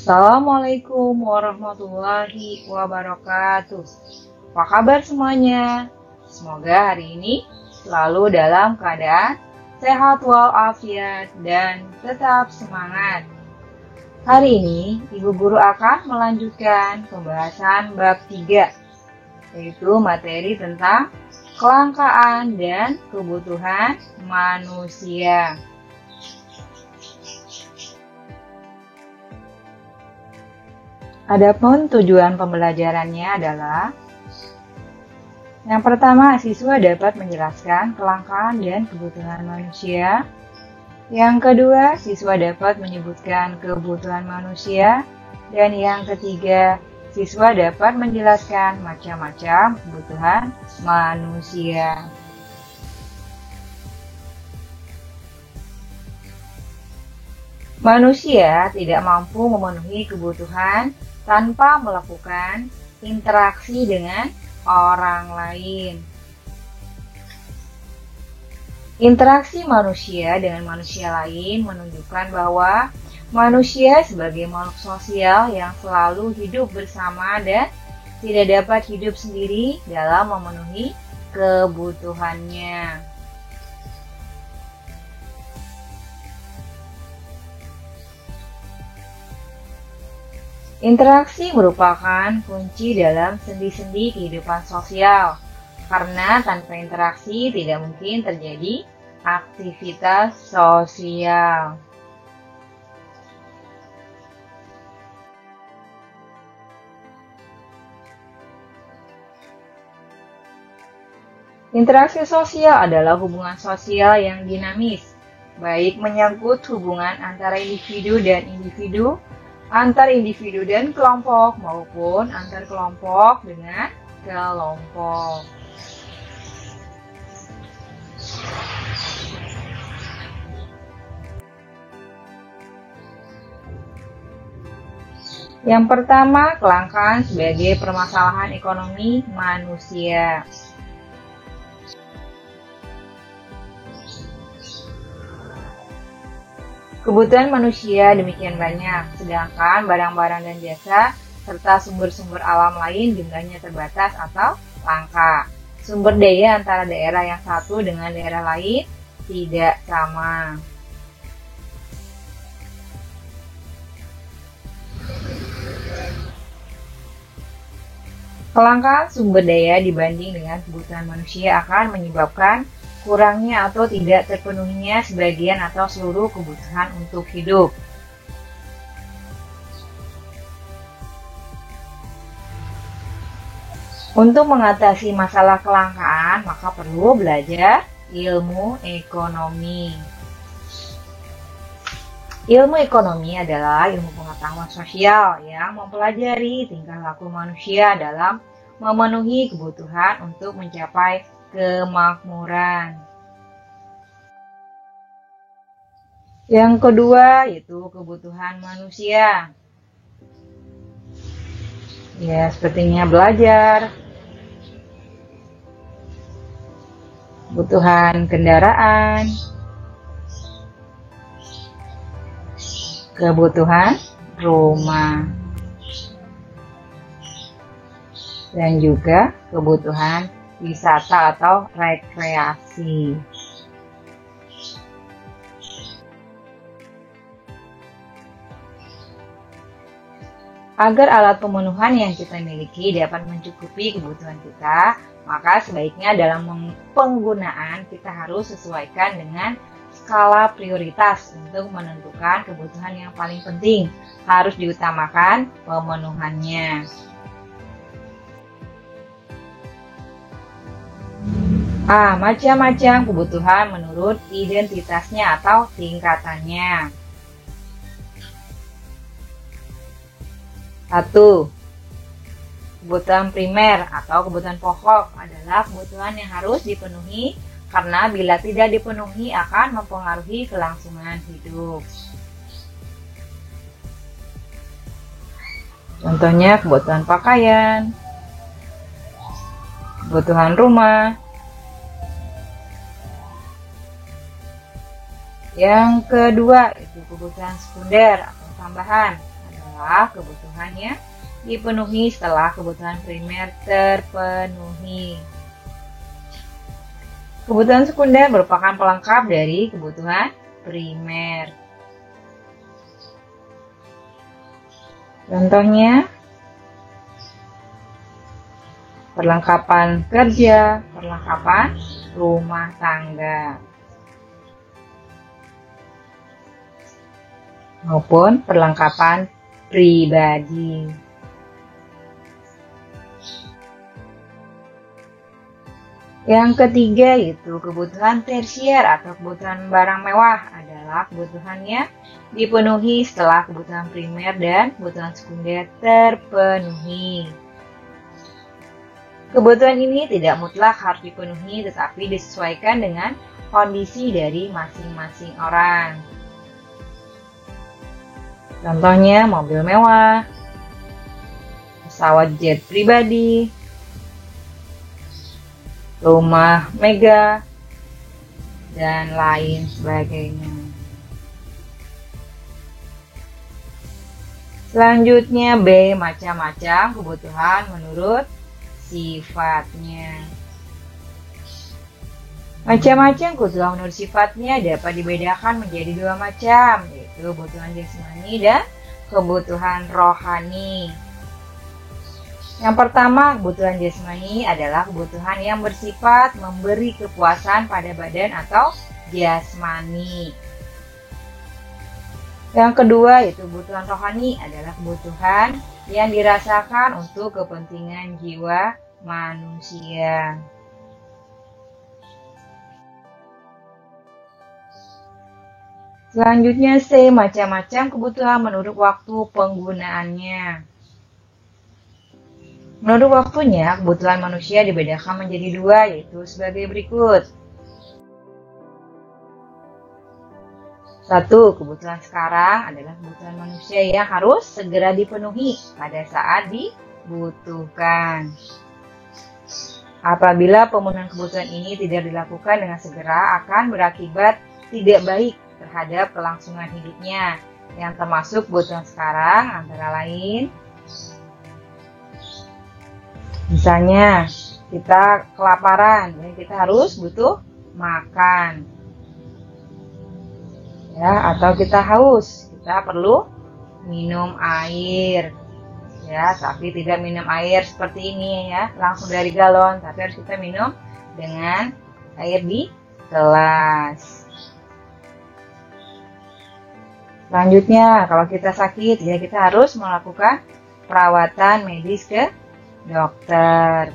Assalamualaikum warahmatullahi wabarakatuh. Apa kabar semuanya? Semoga hari ini selalu dalam keadaan sehat walafiat dan tetap semangat. Hari ini Ibu Guru akan melanjutkan pembahasan bab 3, yaitu materi tentang kelangkaan dan kebutuhan manusia. Adapun tujuan pembelajarannya adalah: yang pertama, siswa dapat menjelaskan kelangkaan dan kebutuhan manusia. Yang kedua, siswa dapat menyebutkan kebutuhan manusia. Dan yang ketiga, siswa dapat menjelaskan macam-macam kebutuhan manusia. Manusia tidak mampu memenuhi kebutuhan tanpa melakukan interaksi dengan orang lain. Interaksi manusia dengan manusia lain menunjukkan bahwa manusia sebagai makhluk sosial yang selalu hidup bersama dan tidak dapat hidup sendiri dalam memenuhi kebutuhannya. Interaksi merupakan kunci dalam sendi-sendi kehidupan sosial, karena tanpa interaksi tidak mungkin terjadi aktivitas sosial. Interaksi sosial adalah hubungan sosial yang dinamis, baik menyangkut hubungan antara individu dan individu, antar individu dan kelompok, maupun antar kelompok dengan kelompok. Yang pertama, kelangkaan sebagai permasalahan ekonomi manusia. Kebutuhan manusia demikian banyak, sedangkan barang-barang dan jasa serta sumber-sumber alam lain jumlahnya terbatas atau langka. Sumber daya antara daerah yang satu dengan daerah lain tidak sama. Kelangkaan sumber daya dibanding dengan kebutuhan manusia akan menyebabkan kurangnya atau tidak terpenuhinya sebagian atau seluruh kebutuhan untuk hidup. Untuk mengatasi masalah kelangkaan, maka perlu belajar ilmu ekonomi. Ilmu ekonomi adalah ilmu pengetahuan sosial yang mempelajari tingkah laku manusia dalam memenuhi kebutuhan untuk mencapai kemakmuran. Yang kedua yaitu kebutuhan manusia. Ya, sepertinya belajar, kebutuhan kendaraan, kebutuhan rumah, dan juga kebutuhan wisata atau rekreasi. Agar alat pemenuhan yang kita miliki dapat mencukupi kebutuhan kita, maka sebaiknya dalam penggunaan kita harus sesuaikan dengan skala prioritas untuk menentukan kebutuhan yang paling penting, harus diutamakan pemenuhannya. Macam-macam kebutuhan menurut identitasnya atau tingkatannya. 1. Kebutuhan primer atau kebutuhan pokok adalah kebutuhan yang harus dipenuhi karena bila tidak dipenuhi akan mempengaruhi kelangsungan hidup. Contohnya kebutuhan pakaian, kebutuhan rumah. Yang kedua itu kebutuhan sekunder atau tambahan, adalah adalah kebutuhan yang dipenuhi setelah kebutuhan primer terpenuhi. Kebutuhan sekunder merupakan pelengkap dari kebutuhan primer. Contohnya, perlengkapan kerja, perlengkapan rumah tangga, maupun perlengkapan pribadi. Yang ketiga yaitu kebutuhan tersier atau kebutuhan barang mewah adalah kebutuhannya dipenuhi setelah kebutuhan primer dan kebutuhan sekunder terpenuhi. Kebutuhan ini tidak mutlak harus dipenuhi tetapi disesuaikan dengan kondisi dari masing-masing orang. Contohnya mobil mewah, pesawat jet pribadi, rumah mega, dan lain sebagainya. Selanjutnya B, macam-macam kebutuhan menurut sifatnya. Macam-macam kebutuhan menurut sifatnya dapat dibedakan menjadi dua macam, yaitu kebutuhan jasmani dan kebutuhan rohani. Yang pertama, kebutuhan jasmani adalah kebutuhan yang bersifat memberi kepuasan pada badan atau jasmani. Yang kedua, yaitu kebutuhan rohani adalah kebutuhan yang dirasakan untuk kepentingan jiwa manusia. Selanjutnya C, macam-macam kebutuhan menurut waktu penggunaannya. Menurut waktunya, kebutuhan manusia dibedakan menjadi dua, yaitu sebagai berikut. 1. Kebutuhan sekarang adalah kebutuhan manusia yang harus segera dipenuhi pada saat dibutuhkan. Apabila pemenuhan kebutuhan ini tidak dilakukan dengan segera, akan berakibat tidak baik terhadap kelangsungan hidupnya, yang termasuk kebutuhan sekarang antara lain, misalnya kita kelaparan dan kita harus butuh makan, ya, atau kita haus, kita perlu minum air, ya, tapi tidak minum air seperti ini ya, langsung dari galon, tapi harus kita minum dengan air di gelas. Selanjutnya, kalau kita sakit, ya kita harus melakukan perawatan medis ke dokter,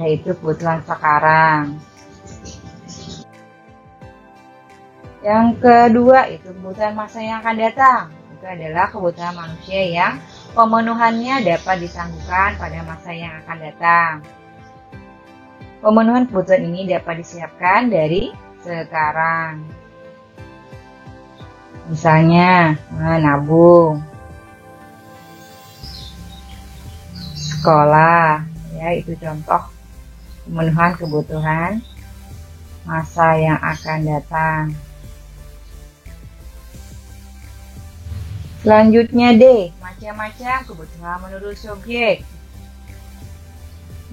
yaitu kebutuhan sekarang. Yang kedua itu kebutuhan masa yang akan datang. Itu adalah kebutuhan manusia yang pemenuhannya dapat disanggupkan pada masa yang akan datang. Pemenuhan kebutuhan ini dapat disiapkan dari sekarang. Misalnya menabung, sekolah, ya, itu contoh pemenuhan kebutuhan masa yang akan datang. Selanjutnya D, macam-macam kebutuhan menurut subjek.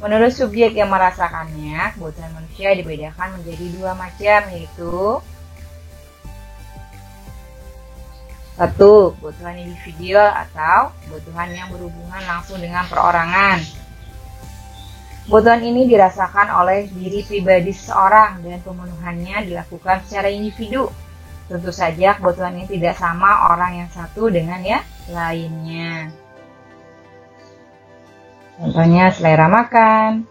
Menurut subjek yang merasakannya, kebutuhan manusia dibedakan menjadi dua macam, yaitu 1. Kebutuhan individual atau kebutuhan yang berhubungan langsung dengan perorangan. Kebutuhan ini dirasakan oleh diri pribadi seseorang dan pemenuhannya dilakukan secara individu. Tentu saja kebutuhan ini tidak sama orang yang satu dengan yang lainnya. Contohnya selera makan,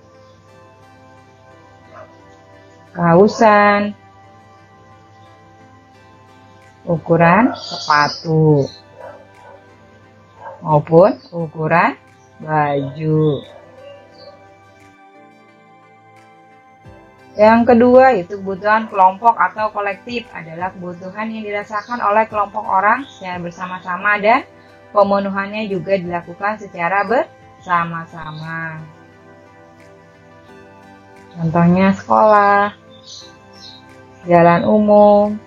kehausan, ukuran sepatu, maupun ukuran baju. Yang kedua itu kebutuhan kelompok atau kolektif adalah kebutuhan yang dirasakan oleh kelompok orang secara bersama-sama dan pemenuhannya juga dilakukan secara bersama-sama. Contohnya sekolah, jalan umum,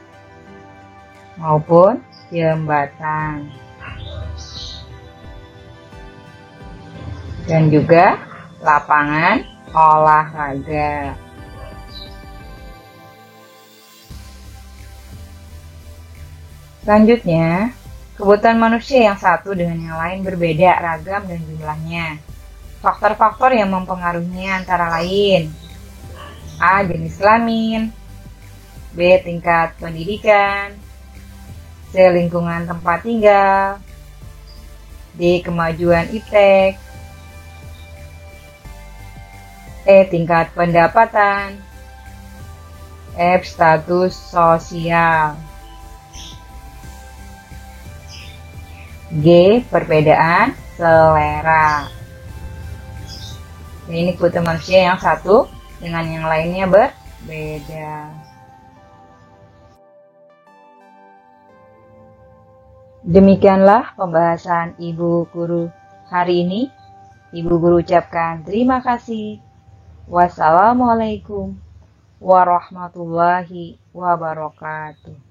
maupun jembatan. dan juga lapangan olahraga. Selanjutnya, kebutuhan manusia yang satu dengan yang lain berbeda ragam dan jumlahnya. Faktor-faktor yang mempengaruhinya antara lain: A. Jenis kelamin, B. Tingkat pendidikan, C. Lingkungan tempat tinggal, D. Kemajuan iptek, E. Tingkat pendapatan, F. Status sosial, G. Perbedaan selera. Ini kebutuhan manusia yang satu dengan yang lainnya berbeda. Demikianlah pembahasan Ibu Guru hari ini. Ibu Guru ucapkan terima kasih. Wassalamualaikum warahmatullahi wabarakatuh.